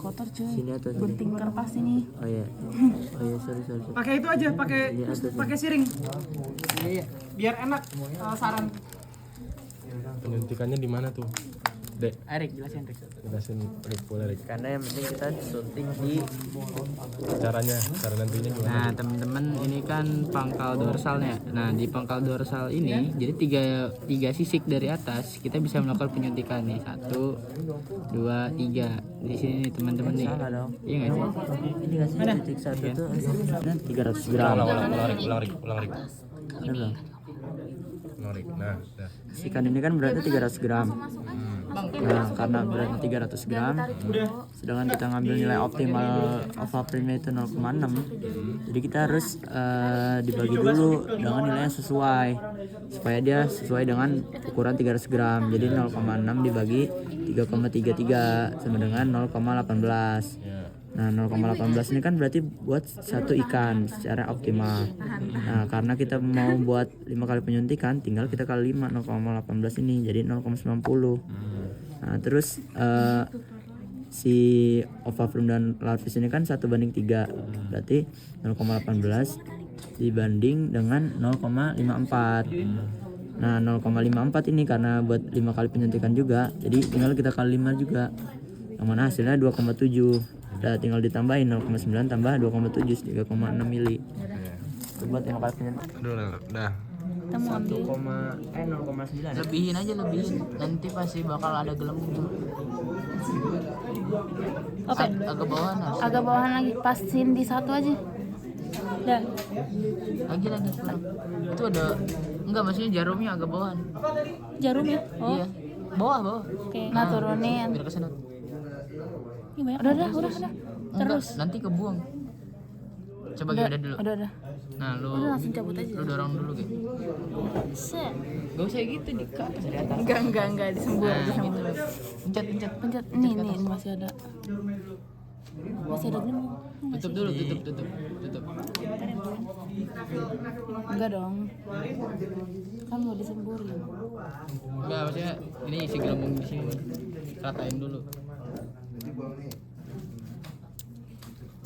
kotor cuy. Sini atau sini? Gunting kertas ini. Oh iya. Oh iya, sorry. Pakai itu aja, pakai siring. Iya. Biar enak saran. Penyuntikannya di mana tuh, Dek? Erik, jelasin Erik. Jelasin Erik. Karena yang penting kita suntik di Cara nantinya gimana? Nah teman-teman, ini kan pangkal dorsalnya. Nah di pangkal dorsal ini jadi tiga sisik dari atas kita bisa melakukan penyuntikan nih. 1, 2, 3 di sini nih teman-teman nih. salah dong. Iya nggak sih? Ini kasih titik satu tuh 300 gram. Ulang Rik. Ada belum? Nah, dah. Ikan ini kan beratnya 300 gram. Nah, karena beratnya 300 gram, sedangkan kita ngambil nilai optimal alpha prime itu 0,6, jadi kita harus dibagi dulu dengan nilai yang sesuai, supaya dia sesuai dengan ukuran 300 gram. Jadi 0,6 dibagi 3,33 sama dengan 0,18. Nah 0,18 ini kan berarti buat satu ikan secara optimal. Nah karena kita mau buat 5 kali penyuntikan, tinggal kita kali 5 0,18 ini jadi 0,90. Nah terus si ovarium dan larvis ini kan 1:3, berarti 0,18 dibanding dengan 0,54. Nah 0,54 ini karena buat 5 kali penyuntikan juga, jadi tinggal kita kali 5 juga, yang mana hasilnya 2,7. Udah tinggal ditambahin 0,9 tambah 2,7 3,6 mili. Itu buat 5 kali penyuntikan. Udah. Kita mau ambil 0,9. Lebihin aja, nanti pasti bakal ada gelembung tuh. Oke. Agak bawahan harus. Agak bawahan lagi, pasin di satu aja. Dah. Lagi kurang. Itu ada enggak, maksudnya jarumnya agak bawahan. Jarum ya? Oh. Iya. Bawah. Oke. Nah, turunin. Biar kesenut. Ini banyak. Udah. Enggak, Terus. nanti kebuang. Coba Udah. gini dulu. Udah. Nah, Udah langsung cabut aja. lu dorong dulu gitu. Set. Gak usah gitu di atas, di atas. Enggak disembur. Nah, gitu. Pencet. Pencet. Ini masih ada. Masih ada gelembung. Tutup dulu, tutup. Enggak dong. Kan mau disemburin. Enggak, maksudnya ini isi gelembung di sini. Ratain dulu.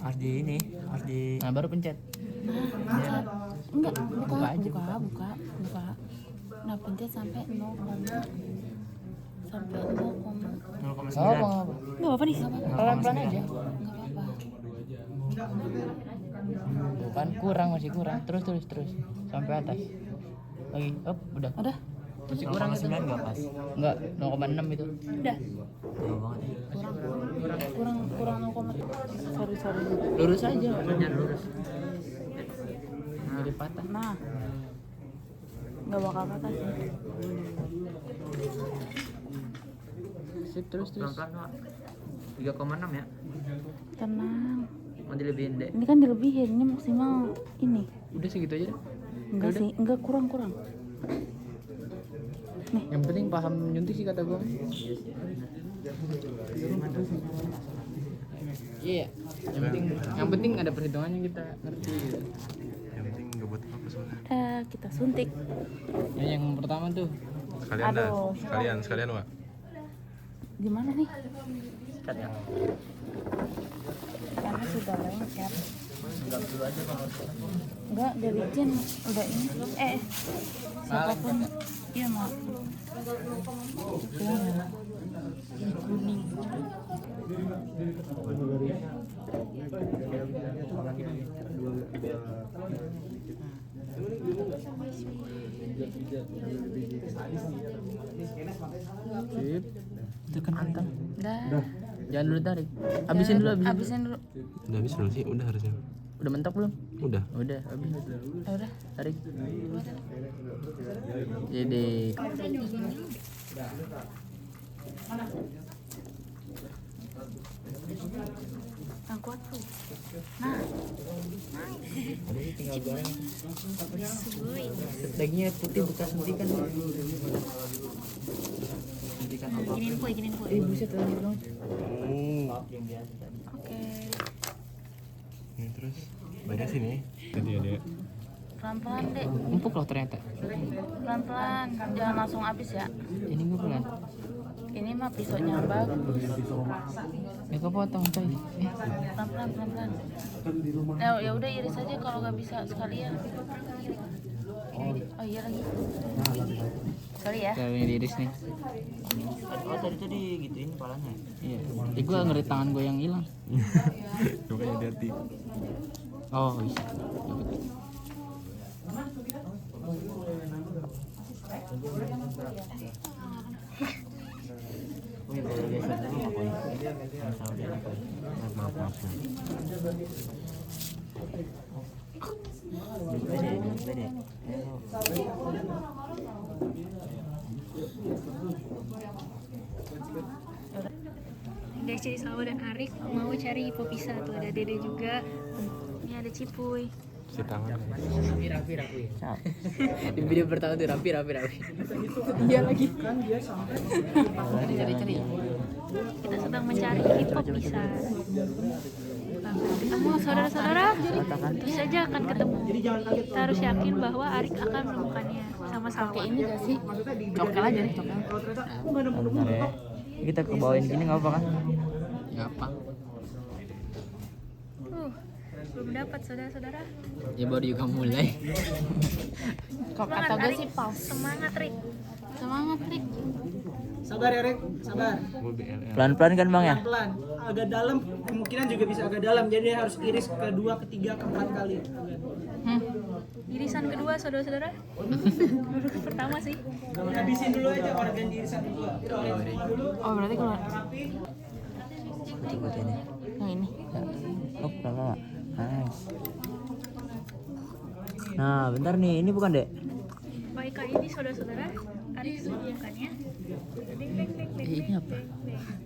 Harus di Nah, baru pencet. Enggak, buka. Nah, pencet sampai 0, sampai 0, 0,9. enggak apa-apa nih. Pelan-pelan aja. Enggak apa-apa. Bukan, masih kurang. Terus. Sampai atas. Lagi, udah. Udah. Masih kurang itu. 0,9 enggak pas. Enggak, 0,6 itu. Udah. Jauh banget. Kurang 0, sorry. Lurus aja, maksudnya lurus. Jadi patah. Nah. Enggak bakal patah sih. Sip, terus. Pelan-pelan, Pak. 3,6 ya. Tenang. Mau dilebihin, Dek. Ini kan dilebihin, ini maksimal ini. Udah segitu aja. Enggak sih, enggak kurang. Yang penting paham nyuntik sih kata gue. Iya. Yang penting ada perhitungannya, kita ngerti. Yang penting nggak buat apa soalnya. Kita suntik. Yang pertama tuh. Sekalian dah. Aduh. Sekalian, Wak. Gimana nih? Sikat ya. Karena sudah lengket. Enggak, dia bikin udah ini. Siapapun. Iya, Mak. Bilang ya. Ini kuning. Sip. Tekan enter. Udah. Jangan dulu tarik. Habisin dulu. Habisin dulu. Udah habis belum sih? Udah harusnya. Udah mentok belum? Udah. Udah, habis. Udah. Tarik. Jadi Yang kuat tuh. Nah. tinggal goreng. Dagingnya putih bekas suntikan. Giniin kue. Buset lagi dong. Oke. Ini terus banyak sih nih. Tadi ada. Pelan-pelan, Dek. Empuk loh ternyata. Pelan-pelan. Jangan langsung habis ya. Ini gue pelan. Ini mah pisaunya bagus. Ya kepotong coy. Pelan-pelan. Ya udah iris aja kalau nggak bisa sekalian. Oh iya lagi. Sorry ya. Kayak ini iris nih. Oh tadi gituin palanya. Iya. Gue ngeri tangan gue yang hilang. Makanya hati-hati. Oh bisa. Maaf. Beda. Guys, jadi Salwa dan Arik mau cari hipopisa tuh, ada Dede juga. Ini ada Cipuy. Si tangan. Rapi. Di video pertama tuh rapi. Iya lagi. Cari. Kita sedang mencari hipopisa. Kamu saudara-saudara tentu saja akan ketemu. Kita harus yakin bahwa Arik akan menemukannya sama Salwa. Pakai ini gak sih? Cokel aja nih, cokel. Bentar ya. Kita ke bawain gini nggak apa kan? Gampang. Belum dapat saudara-saudara. Ya baru juga mulai. Kok kata gue sih pas. Semangat Rik. Semangat Rik. Sabar ya, Rek. Sabar. Gue BLL. Pelan-pelan kan bang ya? Pelan. Agak dalam, kemungkinan juga bisa agak dalam. Jadi harus iris kedua, ketiga, keempat kali. Irisan kedua saudara-saudara. Pertama sih. Habisin dulu aja organ di irisan kedua. Oh berarti keluar. Buat ini. Yang ini. Oh pelan-pelan. Nice. Nah bentar nih, ini bukan dek? Baik kali ini saudara-saudara. Arik menemukannya. Ini apa?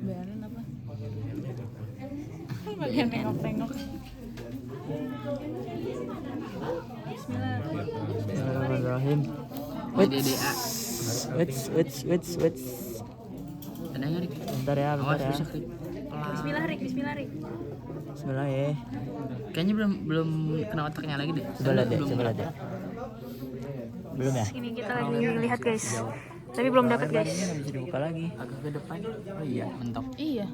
Bayaran apa? Bagian nengok-nengok. Bismillahirrahmanirrahim. DDA. Wait. Ada nggak Rik? Bentar ya. Bismillah Rik. Bismillah ya. Kayaknya belum kena otaknya lagi deh. Coba lihat deh. Belum ya? Ini kita lagi lihat guys. Tapi belum dapat guys. Ini nggak bisa dibuka lagi. Agak ke depan. Oh iya, mentok. Iya.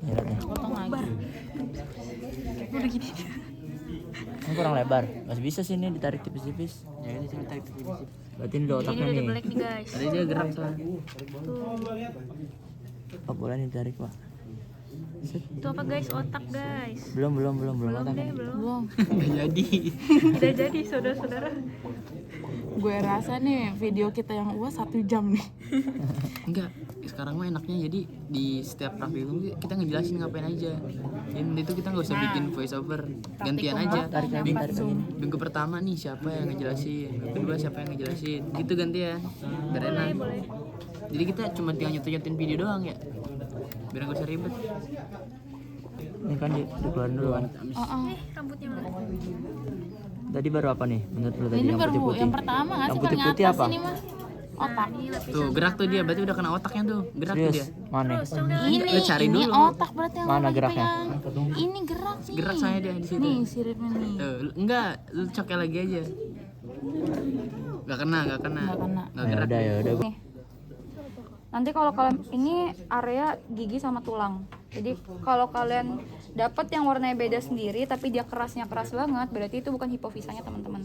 Ya lihat deh. Potong lagi. Udah gini. Ini kurang lebar. Masih bisa sih ini ditarik tipis-tipis. Ya ini sini tarik tipis. Berarti ini udah Ini otaknya udah nih. black nih guys. Tadi dia gerak soalnya. Oh boleh nih ditarik pak. Itu apa guys? Otak guys. Belum Belum otaknya. deh, belum. Belum. Nggak jadi. Tidak jadi saudara-saudara. Gue rasa nih video kita yang UAS 1 jam nih. Enggak. Sekarang mah enaknya jadi di setiap praktikum kita ngejelasin ngapain aja. Ini itu kita nggak usah bikin voice over. Gantian aja. Tarik lagi. Minggu pertama nih siapa yang ngejelasin, minggu kedua siapa yang ngejelasin, gitu gantian, biar enak. Jadi kita cuma tinggal nyetin video doang ya, biar nggak usah ribet. Ini kan dikeluarin dulu kan. Rambutnya mana? Tadi baru apa nih? Menurut lu tadi Ini yang baru putih-putih. yang pertama nggak Yang sih paling putih-putih atas apa? ini mah? Otak. Tuh gerak tuh dia, berarti udah kena otaknya tuh, gerak tuh dia. Serius? Mana? Ini Lu cari ini dulu. otak berarti yang Mana lagi geraknya? pegang. Ini gerak nih. Gerak saya dia di situ. Nih siripnya nih. Tuh, enggak, lu cokel lagi aja. Nggak kena. Nggak kena. Nggak Ya gerak. udah ya udah. Nih. Nanti kalau kalian ini area gigi sama tulang. Jadi kalau kalian dapat yang warnanya beda sendiri tapi dia kerasnya keras banget, berarti itu bukan hipofisanya teman-teman.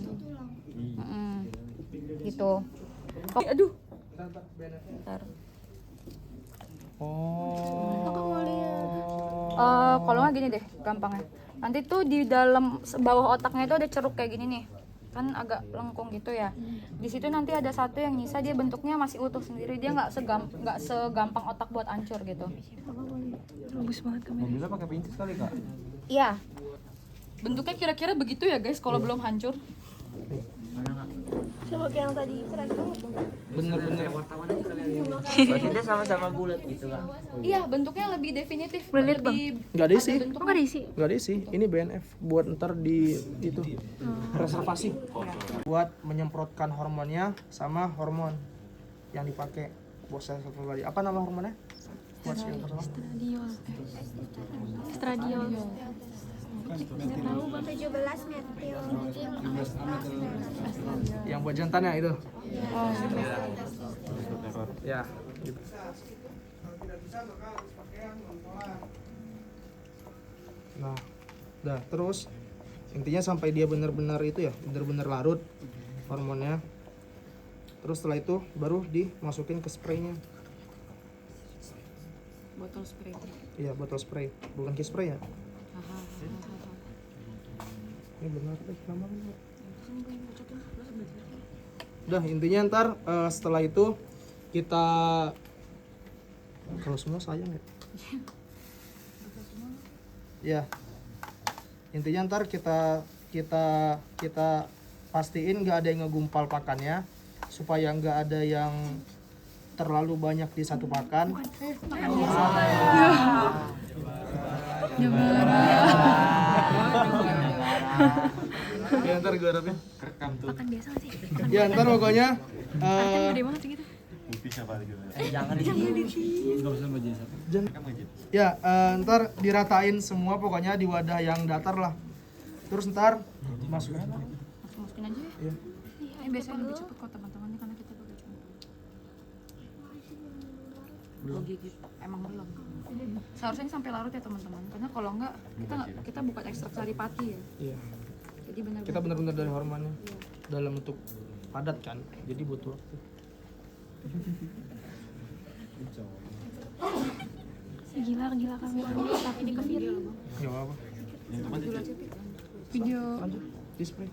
Gitu. Aduh. Bentar. Kalau nggak gini deh, gampangnya. Nanti tuh di dalam bawah otaknya itu ada ceruk kayak gini nih, kan agak lengkung gitu ya. Di situ nanti ada satu yang nyisa, dia bentuknya masih utuh sendiri, dia nggak segampang otak buat hancur gitu. Bagus banget kamera. Bisa pakai pincis kali kak? Iya. Bentuknya kira-kira begitu ya guys kalau belum hancur. Coba kayak yang tadi seragam. Bener-bener wartawan aja kalian. Berarti dia sama-sama bulat gitu kan. Iya, bentuknya lebih definitif. Boleh lihat, Bang? Nggak ada isi. Oh nggak diisi? Nggak ada isi. Ini BNF buat ntar di itu reservasi. Buat menyemprotkan hormonnya sama hormon yang dipakai buat sel tadi. Apa nama hormonnya? Buat sel Estradiol. Estradiol. Nggak tahu Bang. 17 metil. yang buat jantannya itu. Ya, gitu. Nah, udah terus intinya sampai dia benar-benar itu ya, benar-benar larut hormonnya. Terus setelah itu baru dimasukin ke spraynya. Botol spray. Iya, botol spray, bukan ke spray ya. Ini benar nama kan? Udah intinya ntar setelah itu kita kalau semua sayang ya. Ya. Intinya ntar kita pastiin nggak ada yang ngegumpal pakannya supaya nggak ada yang terlalu banyak di satu pakan. Ya ntar gue harapin. Makan biasa nggak sih? Ya ntar pokoknya Gede banget gitu. ya ntar diratain semua pokoknya di wadah yang datar lah. Terus ntar masukin. Masukin aja ya. Iya. Ini biasanya lebih cepet kok teman-teman ini karena kita pakai cuma. Belum gigit. Emang belum. Seharusnya ini sampai larut ya teman-teman. Karena kalau enggak kita bukan ekstrak sari pati ya. Iya. Jadi benar-benar Kita benar-benar dari hormonnya dalam bentuk padat kan. Jadi butuh waktu. Gila kamera. Tapi ini ke video loh, Bang. Enggak apa-apa. Video Lanjut. Display.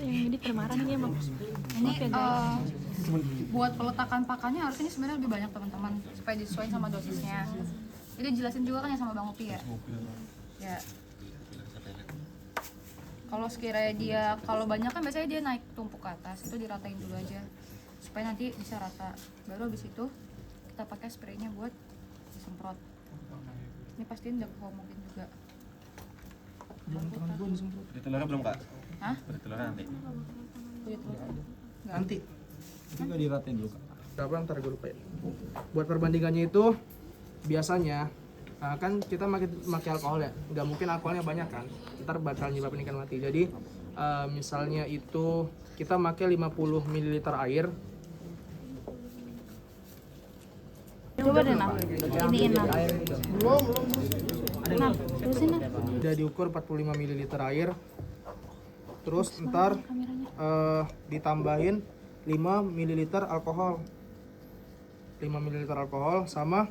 yang ini kemarin ini emang. ini buat peletakan pakannya harusnya ini sebenarnya lebih banyak teman-teman supaya disesuaikan sama dosisnya. Jadi jelasin juga kan ya sama Bang Upi ya. Ya. Kalau sekiranya dia kalau banyak kan biasanya dia naik tumpuk ke atas, itu diratain dulu aja supaya nanti bisa rata. Baru habis itu kita pakai spraynya buat disemprot. Ini pastiin udah homogen juga. Jangan terlalu gue disemprot. Udah telurnya belum kak? Hah? Udah telurnya nanti. Kulit telur. Nanti. Itu nggak diratain dulu kak? Berapa ntar gue lupa ya. Buat perbandingannya itu biasanya kan kita pakai alkohol ya, nggak mungkin alkoholnya banyak kan, ntar bakal nyebabin ikan mati. Jadi misalnya itu kita pakai 50 ml air. Coba deh Nam. Ini Nam. Nam, terusin Nam. Udah diukur 45 ml air. Terus ntar ditambahin 5 ml alkohol. 5 ml alkohol sama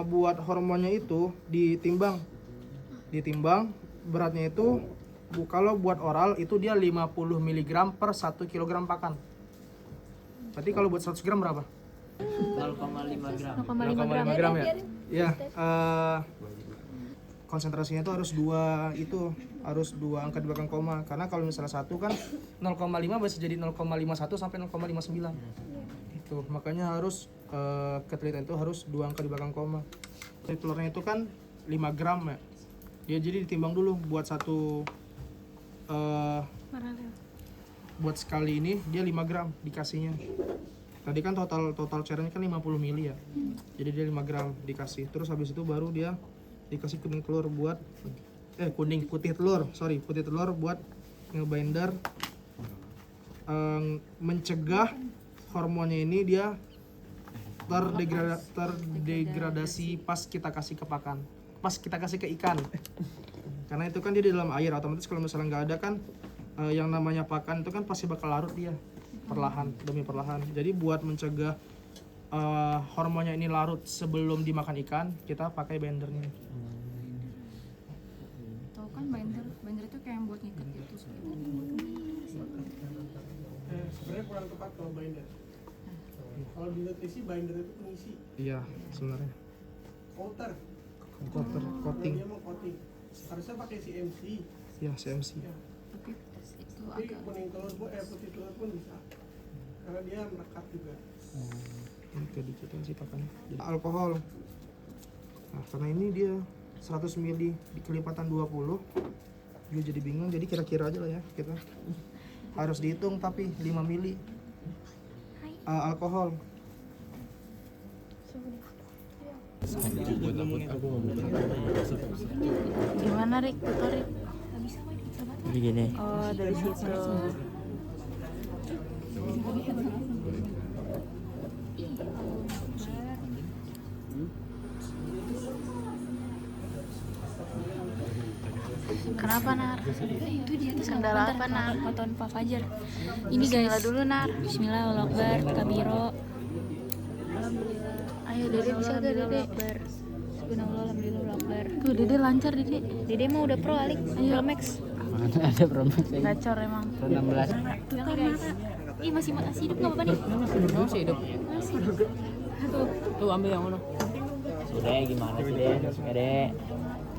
buat hormonnya itu ditimbang beratnya itu kalau buat oral itu dia 50 mg per 1 kg pakan. Berarti kalau buat 100 gram berapa? 0,5 gram. 0,5 gram ya? Ya, konsentrasinya itu harus dua angka di belakang koma. Karena kalau misalnya satu kan 0,5 bisa jadi 0,51 sampai 0,59. Itu makanya harus ketelitian itu harus dua angka di belakang koma. Telurnya itu kan 5 gram ya. Dia jadi ditimbang dulu buat satu buat sekali ini dia 5 gram dikasihnya. Tadi kan total cairannya kan 50 ml ya. Jadi dia 5 gram dikasih. Terus habis itu baru dia dikasih kuning telur buat putih telur buat ngebinder mencegah hormonnya ini dia terdegradasi pas kita kasih ke pakan, pas kita kasih ke ikan. Karena itu kan dia di dalam air, otomatis kalau misalnya nggak ada kan yang namanya pakan itu kan pasti bakal larut dia perlahan demi perlahan. Jadi buat mencegah hormonnya ini larut sebelum dimakan ikan, kita pakai bindernya. Tahu kan binder itu kayak yang buat ngikat gitu. Sebenarnya kurang tepat kalau binder. Kalau di nutrisi binder itu pengisi. Iya, sebenarnya. Coating. Dia mau coating. Harusnya pakai CMC. Iya, CMC. Ya. Tapi itu Tapi agak kuning telur putih telur pun bisa. Karena dia melekat juga. Ini kedikitan sih pakannya. Jadi alkohol. Nah, karena ini dia 100 ml kelipatan 20. Gue jadi bingung, jadi kira-kira aja lah ya kita. Harus dihitung tapi 5 ml alkohol. Gimana Rik? Tutorial. Jadi gini. Oh, dari situ. Kenapa Nar? Itu dia tuh Kendala apa, Nar? Fotoin Pak Fajar. Ini guys. Bismillah dulu Nar. Bismillah, Allahu Akbar, Kabiro. Ayo Dede bisa gak Dede? Akbar. Subhanallah, alhamdulillah, Allahu Akbar. Tuh Dede lancar Dede. Dede mah udah pro Alik, Pro Max. Mana ada promosi lagi. Gacor emang. Pro 16. Tuh kan guys. Ih masih hidup nggak apa-apa nih? Masih hidup. Tuh ambil yang mana? Sudah gimana sih deh? Deh.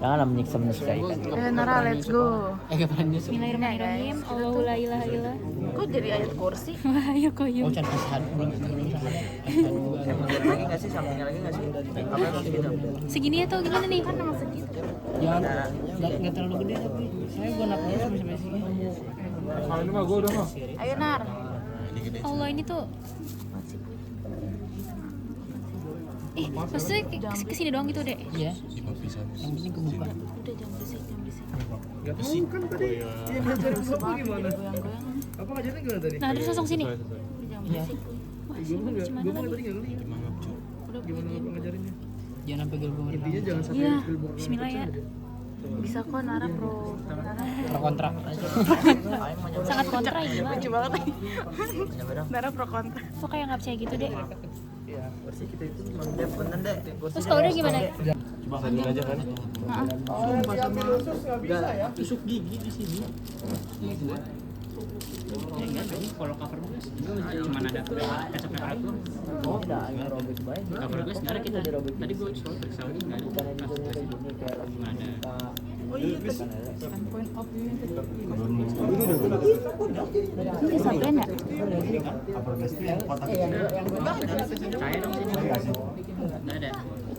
Janganlah menyiksa ikan. Nara let's go. Kapan dia suka? Bismillahirrahmanirrahim. Allahu la ilaha illa. Kok jadi ayat kursi? Ayo koyum. Oh, can ashhadu belum. Lagi nggak sih? Sampingnya lagi nggak sih? Apa yang gitu? Segini atau gimana nih? Kan emang segitu. Ya, nggak terlalu gede tapi saya gua napnya sampai sini. Ayo Nar. Allah ini tuh. Maksudnya kesini doang gitu deh. Iya. Yang penting kebuka. Udah jangan berisik, jangan berisik. Kan tadi yang ngajarin Bapak gimana? Goyang-goyang. Apa ngajarin gimana tadi? Nah terus langsung sini. Jangan Iya. berisik. Wah sih gimana Gue tadi lagi? nggak ngeliat. Gimana Bapak ngajarinnya? Jangan sampai gelbungan. Intinya jangan sampai Iya. gelbungan Bismillah ya. Bisa kok Nara pro. Pro kontra. Sangat kontra gila. Lucu banget nih. Nara pro kontra. Kok kayak nggak percaya gitu deh. Iya, bersih kita itu mantep bener deh. Terus kalau udah gimana? Coba sambil aja kan. Tusuk gigi di sini. Ya enggak sih, kalau cover glass cuma ada kacang merah doang. Oh, udah agak robek baik. Cover glass nggak ada kita. Tadi gue coba periksa lagi nggak ada. Cuma ada. Ini sampean ya? Cair dong sini. Nggak ada.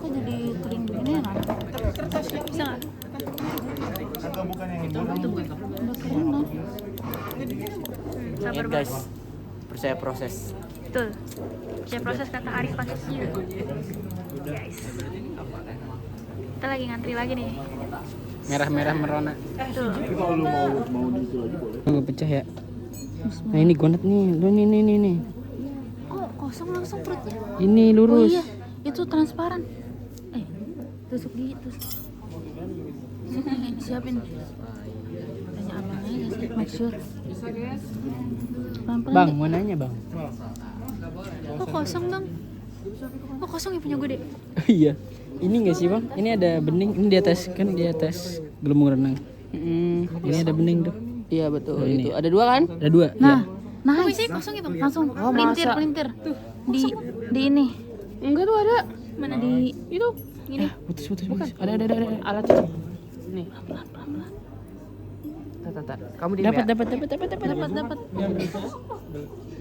Kok jadi kering begini ya Nar? Bisa nggak? Itu bukan cover glass. Udah kering Nar. Ingat guys, percaya proses. Betul. Saya proses kata Arif pakai Q. Guys. Kita lagi ngantri lagi nih. Merah-merah merona. Tuh. Nggak pecah ya. Nah ini gonat nih. Lu nih. Kok kosong langsung perutnya? Ini Oh lurus. iya, itu transparan. Tusuk gigi terus. Siapin. Tanya abang aja sih, make sure. Pelan-pelan Bang, deh. mau nanya bang. Kok kosong bang? Kok kosong ya punya gue deh? Iya. Ini nggak sih bang? Ini ada bening. Ini di atas kan di atas gelembung renang. Ini ada bening tuh. Iya betul. Oh, ini. Itu ada dua kan? Ada dua. Nah, Kok nice. bisa kosong ya bang? Langsung Oh, pelintir, masa? pelintir. Di ini. Enggak tuh ada. Mana Di itu? Gini. Putus. Ada. Alat itu. Nih. Tata. Kamu di Dapat. dapat.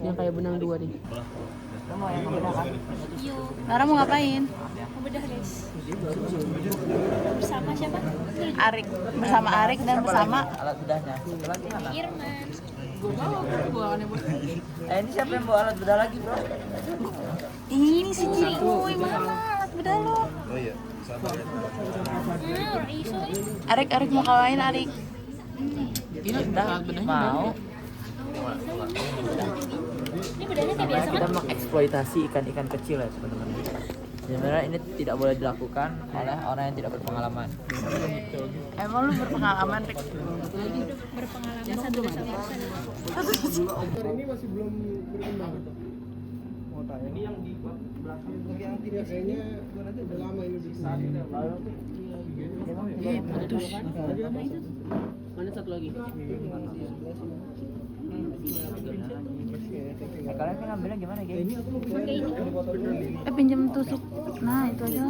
Yang kayak benang dua nih. Kamu yang bedah kan? Yo. Nara mau ngapain? Mau bedah guys. Bersama siapa? Arik. Bersama Arik dan bersama Alat bedahnya. Satu lagi mana? Irman. Ini siapa yang bawa alat bedah lagi, bro? ini si Ciri. Woi, mana alat bedah lo? Iso. Arik mau kawain Arik. Kita mau. Ini bedanya kayak biasa Kita kan? mengeksploitasi ikan-ikan kecil ya teman-teman. Sebenarnya ini tidak boleh dilakukan oleh orang yang tidak berpengalaman. Emang lu berpengalaman Rik? Berpengalaman satu desa biasa. Ini masih belum berkembang. Ini yang di belakang yang tidak kayaknya udah lama ini bisa. Putus. Mana satu lagi? Kalian kan ngambilnya gimana, guys? Pakai ini. Pinjam tusuk. Nah, itu aja.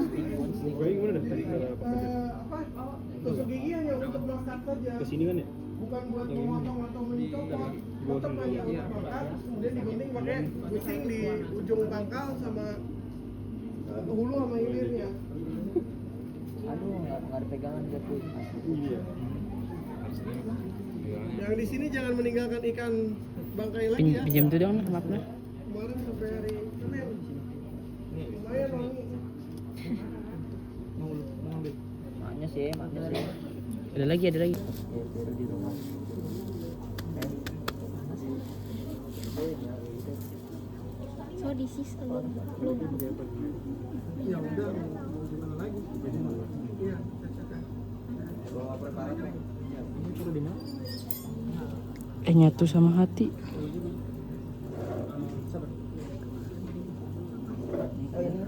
Tusuk gigi hanya untuk masak saja. Kesini kan ya? Bukan buat memotong atau mencopot. Potong aja untuk makan, kemudian digunting pakai gunting di ujung pangkal sama hulu sama hilirnya. Aduh, nggak ada pegangan gitu. Iya. Yang di sini jangan meninggalkan ikan bangkai lagi ya. Pinjam tuh dong, maafnya. Kemarin sampai hari Senin. Lumayan wangi. Maknya sih. Ada lagi. Di rumah. So this is a belum. Ya udah, mau gimana lagi? Iya, cocok. Bawa preparat. nyatu sama hati.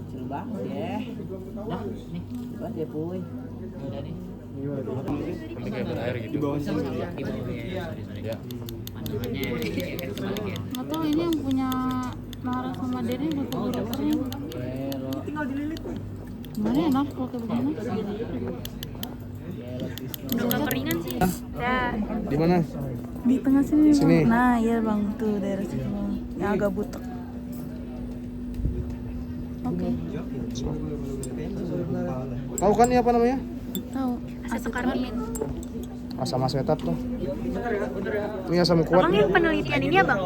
Seru banget ya. Nah, nih, coba dia puy. Udah nih. Nanti kayak berair gitu. Di bawah ya. Sorry. Ya. Pandangannya kebalik ya. Nggak tahu ini yang punya Nara sama Dede butuh udah kering. Gimana enak kalau kayak begini? Udah kekeringan sih. Ya. Di mana? Di tengah sini. Sini. Bang. Nah, iya Bang, tuh daerah situ Bang. Yang agak butek. Oke. Tahu kan ini apa namanya? Tahu. Asetokarmin. Asam asetat tuh. Ini asam kuat. Abang yang penelitian ini ya bang?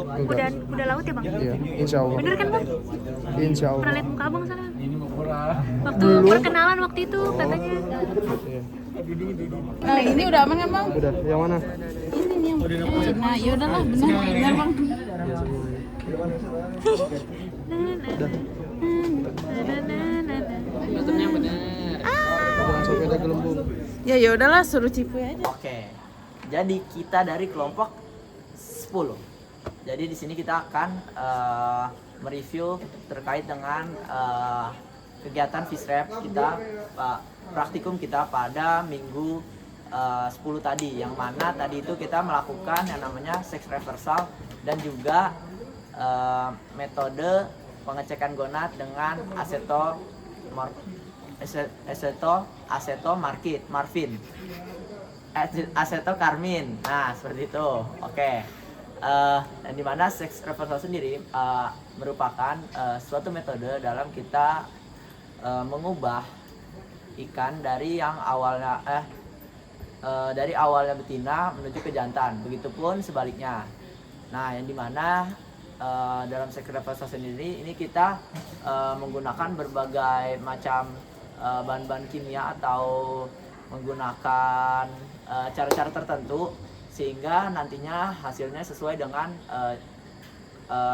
Udah laut ya bang? Iya, insya Allah. Bener kan bang? Insya Pernah Allah. lihat muka abang sana? Waktu perkenalan waktu itu katanya. Iya. Nah, ini udah aman kan Bang? Udah, yang mana? Ini nih yang. Nah, ya udahlah, benar Bang. Motornya bener. Jangan sampai ada gelembung. Ya udahlah, suruh Cipuy aja. Oke. Jadi kita dari kelompok 10. Jadi di sini kita akan mereview terkait dengan kegiatan FISREP kita, praktikum kita pada minggu 10 tadi, yang mana tadi itu kita melakukan yang namanya sex reversal dan juga metode pengecekan gonad dengan asetokarmin. Nah, seperti itu. Oke. Dan di mana sex reversal sendiri merupakan suatu metode dalam kita mengubah ikan dari yang awalnya dari awalnya betina menuju ke jantan. Begitupun sebaliknya. Nah, yang dimana dalam sex reversal sendiri ini kita menggunakan berbagai macam bahan-bahan kimia atau menggunakan cara-cara tertentu sehingga nantinya hasilnya sesuai dengan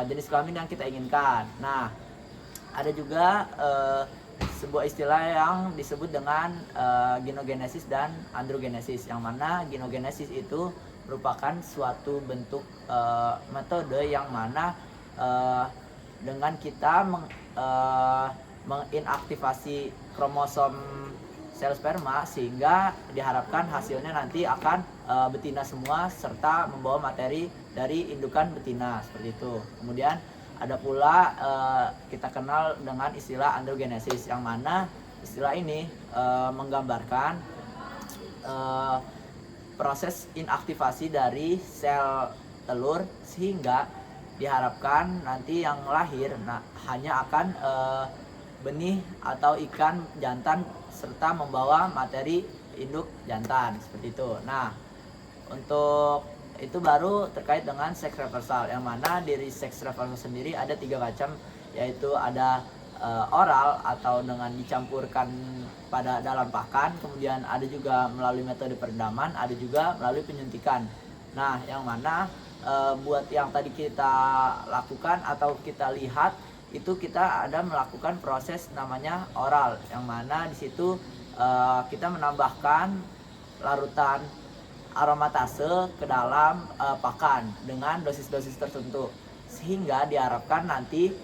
jenis kelamin yang kita inginkan. Nah, ada juga sebuah istilah yang disebut dengan genogenesis dan androgenesis, yang mana genogenesis itu merupakan suatu bentuk metode yang mana dengan kita menginaktivasi kromosom sel sperma sehingga diharapkan hasilnya nanti akan betina semua serta membawa materi dari indukan betina, seperti itu. Kemudian ada pula kita kenal dengan istilah androgenesis, yang mana istilah ini menggambarkan proses inaktivasi dari sel telur sehingga diharapkan nanti yang lahir hanya akan benih atau ikan jantan serta membawa materi induk jantan, seperti itu. Nah, untuk itu baru terkait dengan sex reversal, yang mana dari sex reversal sendiri ada 3 macam, yaitu ada oral atau dengan dicampurkan pada dalam pakan, kemudian ada juga melalui metode perendaman, ada juga melalui penyuntikan. Nah, yang mana buat yang tadi kita lakukan atau kita lihat itu kita ada melakukan proses namanya oral, yang mana di situ kita menambahkan larutan aromatase ke dalam pakan dengan dosis-dosis tertentu sehingga diharapkan nanti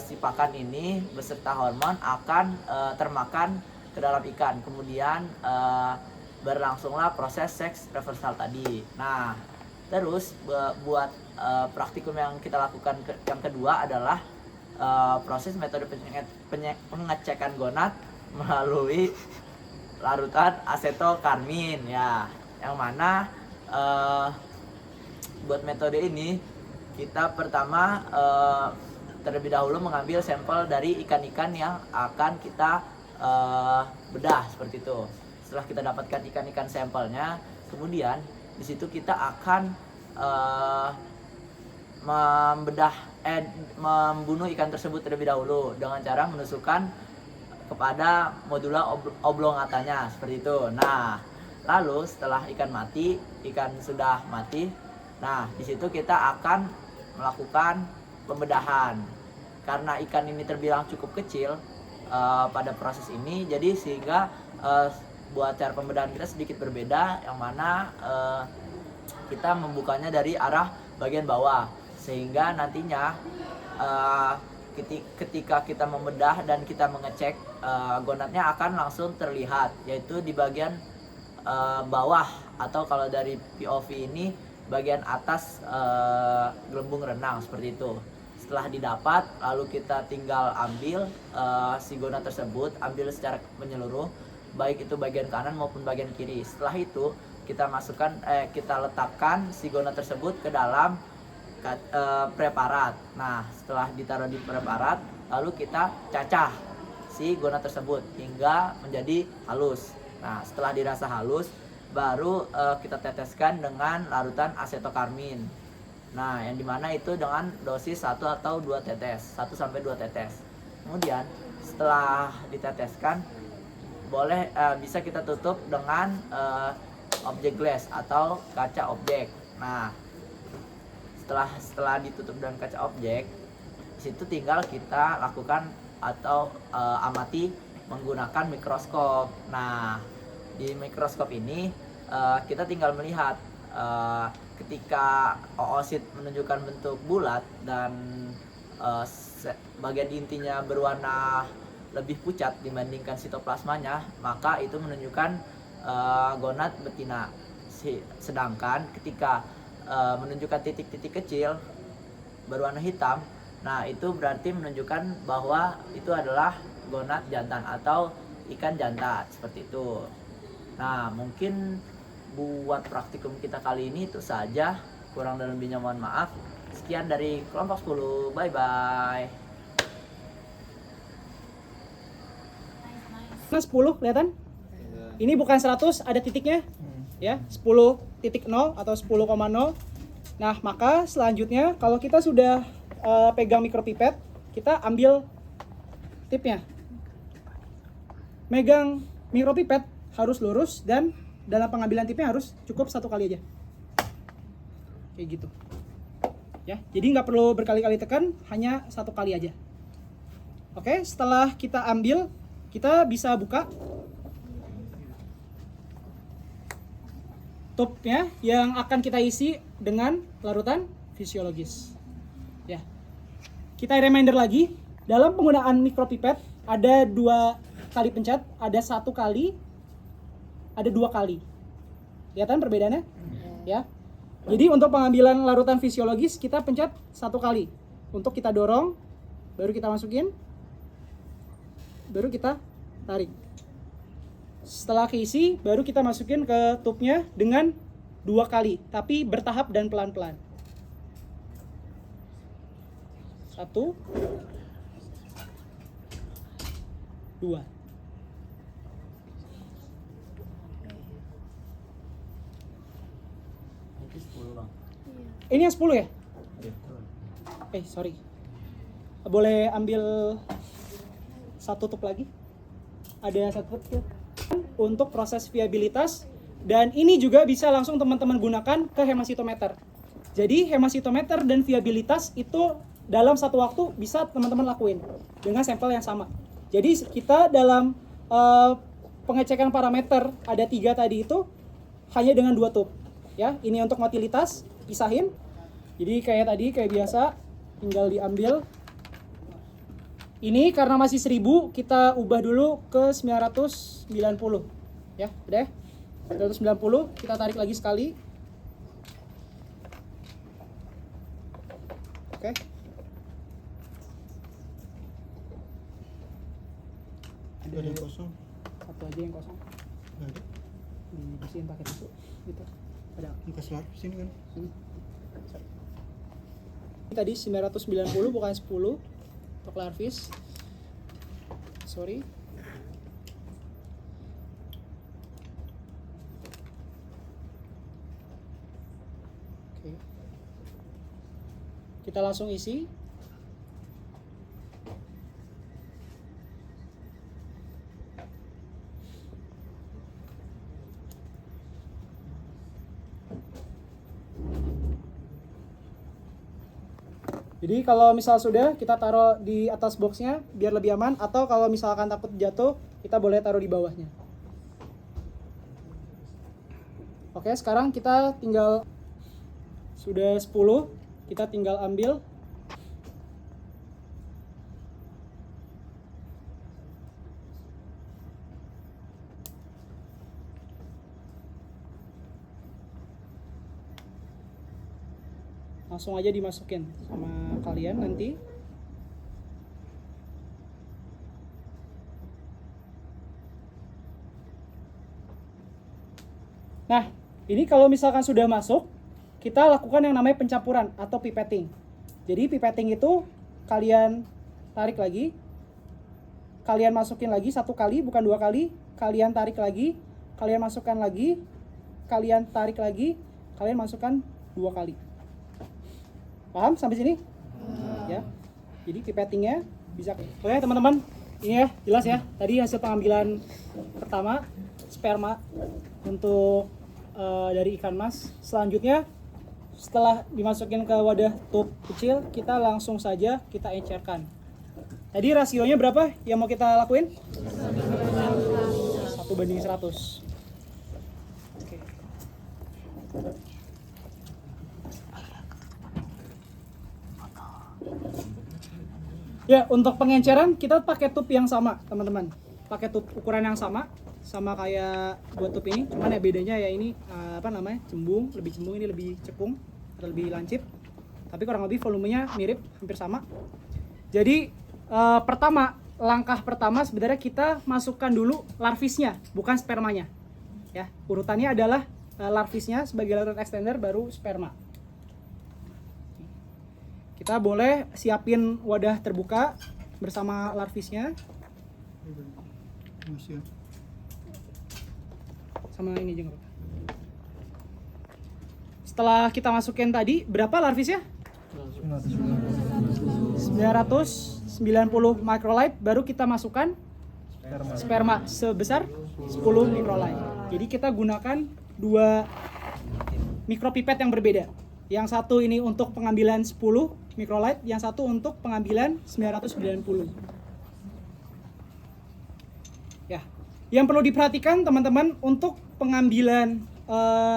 si pakan ini beserta hormon akan termakan ke dalam ikan, kemudian berlangsunglah proses seks reversal tadi. Nah, terus buat praktikum yang kita lakukan yang kedua adalah proses metode pengecekan gonad melalui larutan asetokarmin, ya, yang mana buat metode ini kita pertama terlebih dahulu mengambil sampel dari ikan-ikan yang akan kita bedah, seperti itu. Setelah kita dapatkan ikan-ikan sampelnya, kemudian di situ kita akan membunuh ikan tersebut terlebih dahulu dengan cara menusukkan kepada modula oblongatanya, seperti itu. Nah, lalu setelah ikan sudah mati, nah di situ kita akan melakukan pembedahan. Karena ikan ini terbilang cukup kecil pada proses ini, jadi sehingga buat cara pembedahan kita sedikit berbeda, yang mana kita membukanya dari arah bagian bawah, sehingga nantinya ketika kita membedah dan kita mengecek, gonatnya akan langsung terlihat, yaitu di bagian bawah, atau kalau dari POV ini bagian atas gelembung renang seperti itu. Setelah didapat, lalu kita tinggal ambil si gonat tersebut, ambil secara menyeluruh, baik itu bagian kanan maupun bagian kiri. Setelah itu kita letakkan si gonat tersebut ke dalam preparat. Nah, setelah ditaruh di preparat, lalu kita cacah si gonat tersebut hingga menjadi halus. Nah, setelah dirasa halus, baru kita teteskan dengan larutan asetokarmin. Nah, yang dimana itu dengan dosis 1 atau 2 tetes, 1 sampai 2 tetes. Kemudian setelah diteteskan, bisa kita tutup dengan objek glass atau kaca objek. Nah, setelah ditutup dengan kaca objek, situ tinggal kita lakukan atau amati menggunakan mikroskop. Nah, di mikroskop ini kita tinggal melihat ketika oosit menunjukkan bentuk bulat dan bagian intinya berwarna lebih pucat dibandingkan sitoplasmanya, maka itu menunjukkan gonad betina. Sedangkan ketika menunjukkan titik-titik kecil berwarna hitam, nah itu berarti menunjukkan bahwa itu adalah gonad jantan atau ikan jantan, seperti itu. Nah, mungkin buat praktikum kita kali ini itu saja. Kurang dan lebihnya mohon maaf. Sekian dari kelompok 10. Bye bye. Nah, 10 kelihatan? Ini bukan 100, ada titiknya. Ya, 10.0 atau 10,0. Nah, maka selanjutnya kalau kita sudah pegang mikropipet, kita ambil tipnya. Megang mikropipet harus lurus, dan dalam pengambilan tipnya harus cukup 1 kali aja, kayak gitu ya. Jadi nggak perlu berkali-kali tekan, hanya 1 kali aja. Oke, setelah kita ambil, kita bisa buka tubnya yang akan kita isi dengan larutan fisiologis ya. Kita reminder lagi, dalam penggunaan mikropipet ada 2 kali pencet, ada 1 kali, ada 2 kali. Kelihatan perbedaannya? Ya. Jadi untuk pengambilan larutan fisiologis kita pencet 1 kali. Untuk kita dorong, baru kita masukin, baru kita tarik. Setelah keisi, baru kita masukin ke tubnya dengan 2 kali, tapi bertahap dan pelan-pelan. 1, 2. Ini yang 10 ya? Sorry. Boleh ambil 1 tub lagi? Ada 1 tub untuk proses viabilitas, dan ini juga bisa langsung teman-teman gunakan ke hemasitometer. Jadi hemasitometer dan viabilitas itu dalam 1 waktu bisa teman-teman lakuin dengan sampel yang sama. Jadi kita dalam pengecekan parameter ada 3 tadi itu hanya dengan 2 tub. Ya, ini untuk motilitas, pisahin. Jadi kayak tadi, kayak biasa, tinggal diambil. Ini karena masih 1000, kita ubah dulu ke 990. Ya, udah. 990, kita tarik lagi sekali. Oke. Ada yang kosong. 1 aja yang kosong. Ada. Dibersihin pakai tisu gitu. Ada. Bekas larvis ini kan. Tadi 990 bukan 10 untuk larvis. Sorry. Oke. Kita langsung isi. Jadi kalau misal sudah, kita taruh di atas boxnya biar lebih aman, atau kalau misalkan takut jatuh, kita boleh taruh di bawahnya. Oke, sekarang kita tinggal sudah 10, kita tinggal ambil. Langsung aja dimasukin sama kalian nanti. Nah, ini kalau misalkan sudah masuk, kita lakukan yang namanya pencampuran atau pipetting. Jadi pipetting itu kalian tarik lagi, kalian masukin lagi 1 kali, bukan 2 kali, kalian tarik lagi, kalian masukkan lagi, kalian tarik lagi, kalian masukkan 2 kali. Paham sampai sini? Ya. Jadi pipettingnya bisa. Oke teman-teman, ini ya jelas ya. Tadi hasil pengambilan pertama sperma untuk dari ikan mas. Selanjutnya setelah dimasukin ke wadah tube kecil, kita langsung saja kita encerkan. Tadi rasionya berapa yang mau kita lakuin? 1:100. Oke. Ya, untuk pengenceran kita pakai tube yang sama, teman-teman. Pakai tube ukuran yang sama kayak buat tube ini. Cuman ya bedanya ya ini cembung, lebih cembung, ini lebih cekung atau lebih lancip. Tapi kurang lebih volumenya mirip, hampir sama. Jadi langkah pertama sebenarnya kita masukkan dulu larvisnya, bukan spermanya. Ya, urutannya adalah larvisnya sebagai larutan extender, baru sperma. Kita boleh siapin wadah terbuka bersama larvisnya. Sama ini aja nggak apa-apa. Setelah kita masukin tadi, berapa larvisnya? 990 microlight, baru kita masukkan sperma sebesar 10 microlight. Jadi kita gunakan 2 mikropipet yang berbeda. Yang satu ini untuk pengambilan 10 microlight, yang satu untuk pengambilan 990. Ya, yang perlu diperhatikan teman-teman untuk pengambilan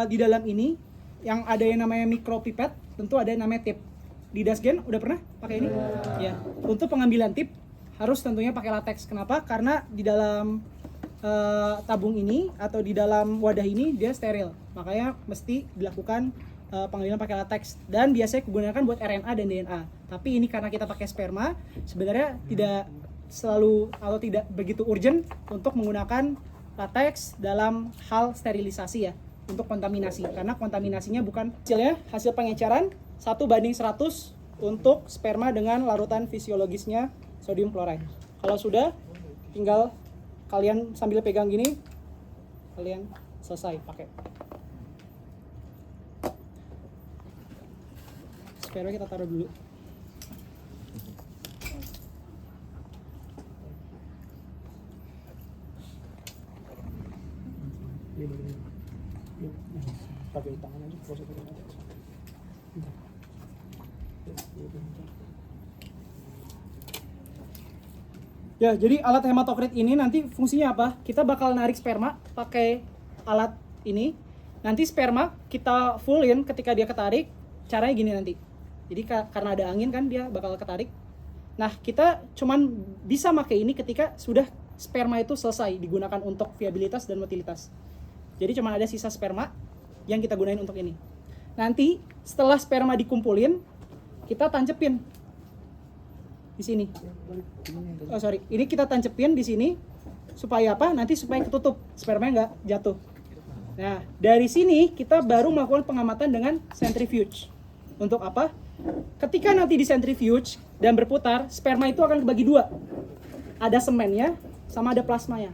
di dalam ini, yang ada yang namanya mikropipet, tentu ada yang namanya tip. Di Dasgen udah pernah pakai ini? Ya. Untuk pengambilan tip harus tentunya pakai latex. Kenapa? Karena di dalam tabung ini atau di dalam wadah ini dia steril. Makanya mesti dilakukan pengambilan pakai latex, dan biasanya digunakan buat RNA dan DNA. Tapi ini karena kita pakai sperma, sebenarnya tidak selalu atau tidak begitu urgent untuk menggunakan latex dalam hal sterilisasi ya, untuk kontaminasi, karena kontaminasinya bukan hasil pengecaran 1:100 untuk sperma dengan larutan fisiologisnya sodium chloride. Kalau sudah, tinggal kalian sambil pegang gini, kalian selesai pakai. Sperma kita taruh dulu. Pakai tangan aja, proses pakai tangan. Ya, jadi alat hematokrit ini nanti fungsinya apa? Kita bakal narik sperma pakai alat ini. Nanti sperma kita fullin ketika dia ketarik. Caranya gini nanti. Jadi karena ada angin kan dia bakal ketarik. Nah, kita cuman bisa pakai ini ketika sudah sperma itu selesai digunakan untuk viabilitas dan motilitas. Jadi cuma ada sisa sperma yang kita gunain untuk ini. Nanti setelah sperma dikumpulin, kita tancepin di sini. Ini kita tancepin di sini supaya apa? Nanti supaya ketutup, spermanya nggak jatuh. Nah, dari sini kita baru melakukan pengamatan dengan centrifuge. Untuk apa? Ketika nanti di centrifuge dan berputar, sperma itu akan kebagi 2. Ada semennya sama ada plasmanya.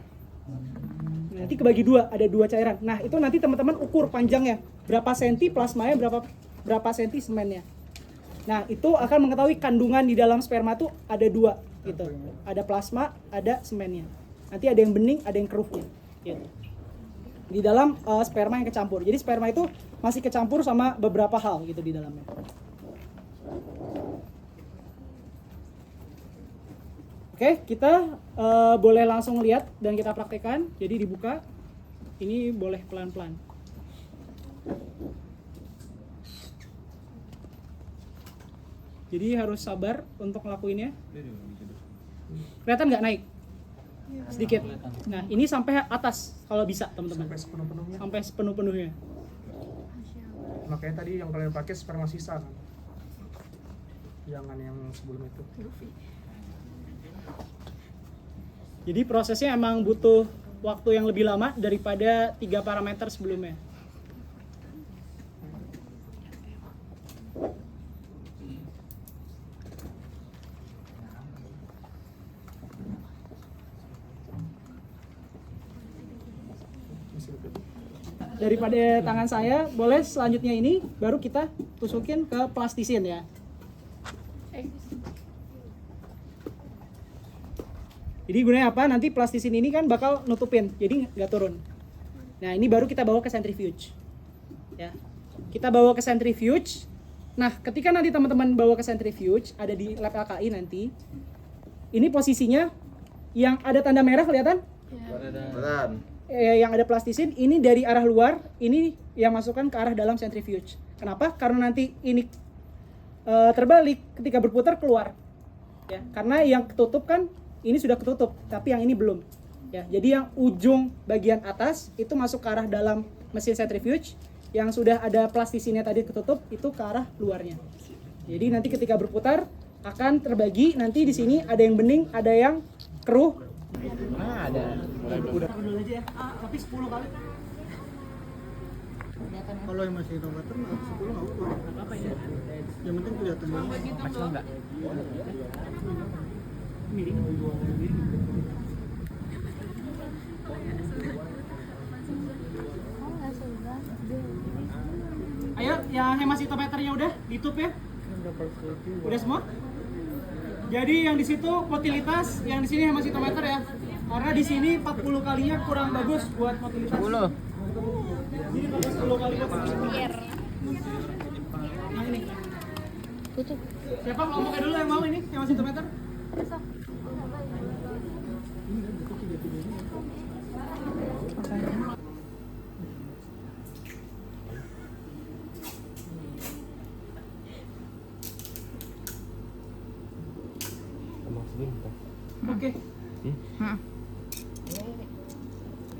Nanti kebagi 2, ada 2 cairan. Nah, itu nanti teman-teman ukur panjangnya. Berapa senti plasmanya, berapa senti semennya. Nah, itu akan mengetahui kandungan di dalam sperma itu ada 2 gitu. Ada plasma, ada semennya. Nanti ada yang bening, ada yang kerufnya gitu. Di dalam sperma yang kecampur. Jadi sperma itu masih kecampur sama beberapa hal gitu di dalamnya. Oke, kita boleh langsung lihat dan kita praktekkan. Jadi dibuka. Ini boleh pelan-pelan. Jadi harus sabar untuk ngelakuinnya. Kelihatan nggak naik? Sedikit. Nah, ini sampai atas kalau bisa, teman-teman. Sampai sepenuh-penuhnya. Sampai sepenuh-penuhnya. Makanya tadi yang kalian pakai sperma sisa kan. Jangan yang sebelum itu. Jadi prosesnya emang butuh waktu yang lebih lama daripada 3 parameter sebelumnya. Daripada tangan saya, boleh selanjutnya ini baru kita tusukin ke plastisin ya. Jadi gunanya apa? Nanti plastisin ini kan bakal nutupin, jadi nggak turun. Nah, ini baru kita bawa ke centrifuge. Ya. Kita bawa ke centrifuge. Nah, ketika nanti teman-teman bawa ke centrifuge, ada di lab LKI nanti. Ini posisinya yang ada tanda merah kelihatan? Yang ada plastisin, ini dari arah luar, ini yang masukkan ke arah dalam centrifuge. Kenapa? Karena nanti ini terbalik, ketika berputar keluar. Ya, karena yang ketutup kan ini sudah ketutup, tapi yang ini belum. Ya, jadi yang ujung bagian atas itu masuk ke arah dalam mesin centrifuge, yang sudah ada plastisinnya tadi ketutup itu ke arah luarnya. Jadi nanti ketika berputar akan terbagi, nanti di sini ada yang bening, ada yang keruh. Nah, ada. Udah dulu aja ya. Tapi 10 kali. Kalau yang masih tomater 10 nggak apa-apa ya. Yang penting kelihatan banget. Macam enggak? Miring. Ayo, yang hemasitometernya udah ditutup ya. Udah semua? Jadi yang di situ motilitas, yang di sini hemasitometer ya. Karena di sini 40 kalinya kurang bagus buat motilitas. 10. Ini bagus 10 kali motilitas. Yang ini. Tutup. Siapa mau pakai dulu yang mau ini hemasitometer? Oke.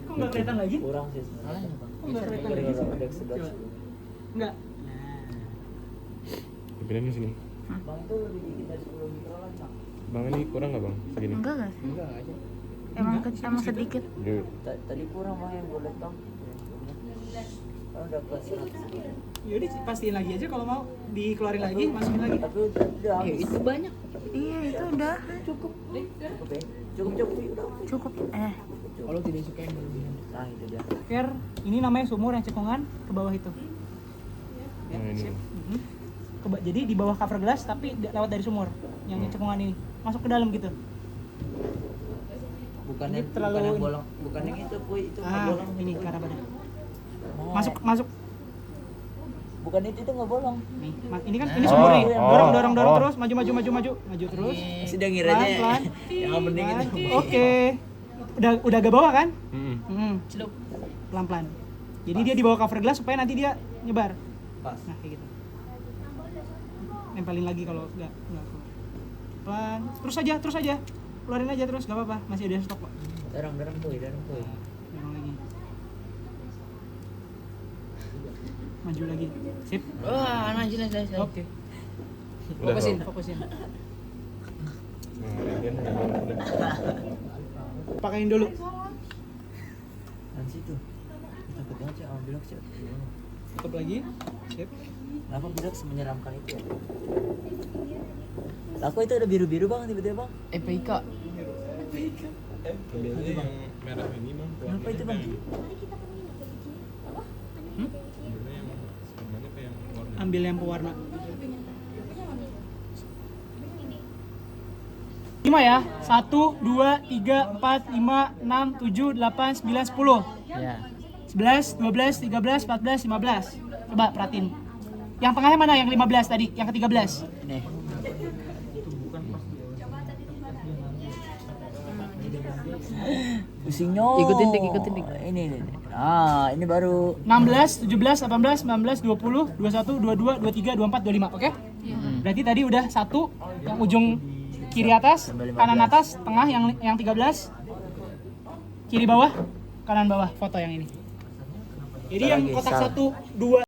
Kok nggak kelihatan lagi? Kurang sih sebenarnya. Kok nggak kelihatan lagi? Coba. Nggak. Pindahin ke sini. Bang itu lebih dikit dari 10 mikrolan, Bang. Bang ini kurang nggak bang? Segini. Enggak sih? Enggak aja. Emang sedikit. Dude. Tadi kurang Bang yang boleh Bang. Kalau udah ke 100. Yaudah pastiin lagi aja kalau mau dikeluarin lagi, masukin lagi. Tapi udah habis. Itu banyak. Iya, itu udah Cukup ya. Cukup udah. cukup. Kalau tidak suka yang berlebihan. Nah, itu dia. Ker, ini namanya sumur yang cekungan ke bawah itu. Ya, Nah, ini. sip. Jadi di bawah cover glass tapi lewat dari sumur yang cekungan ini masuk ke dalam gitu. Bukan Ini yang terlalu- bukan yang bolong, bukan yang itu Puy, itu nggak bolong. Ini ke arah badan. Nah, Masuk. Bukan itu nggak bolong. Nih, ini kan ini sumur nih. Dorong Oh. terus, maju terus. Sudah ngiranya Pelan. yang bening Pelan. itu. Oke. Udah agak bawah kan? Mm-mm. Pelan-pelan. Jadi dia di bawah cover glass supaya nanti dia nyebar. Pas. Nah, kayak gitu. Nempelin lagi kalau enggak keluar. Pelan. Terus aja. Keluarin aja terus, enggak apa-apa. Masih ada stok kok. Dorong Puy. Dorong lagi. Maju lagi. Sip. Wah, nice. Oke. Udah, Fokusin. Nah, Regen udah. Pakain dulu. Dan situ. Takut banget sih, bilang sih. Tutup lagi. Sip. Kenapa bilang semenyeramkan itu ya? Aku itu ada biru-biru bang tiba-tiba bang. EPIK. Ambilnya yang merah ini bang. Kenapa itu bang? Ambilnya yang sebenarnya kayak yang warna. Ambil yang pewarna. 5 ya. 1, 2, 3, 4, 5, 6, 7, 8, 9, 10. Ya. 11, 12, 13, 14, 15. Coba perhatiin. Yang tengahnya mana? Yang 15 tadi, yang ke-13. Nih. Pusingnya. Ikutin dik. Ini. Ah, ini baru 16, 17, 18, 19, 20, 21, 22, 23, 24, 25, oke? Berarti tadi udah 1 yang ujung kiri atas, kanan atas, tengah yang 13, kiri bawah, kanan bawah foto yang ini. Jadi yang Lagi, kotak Sal. 1, 2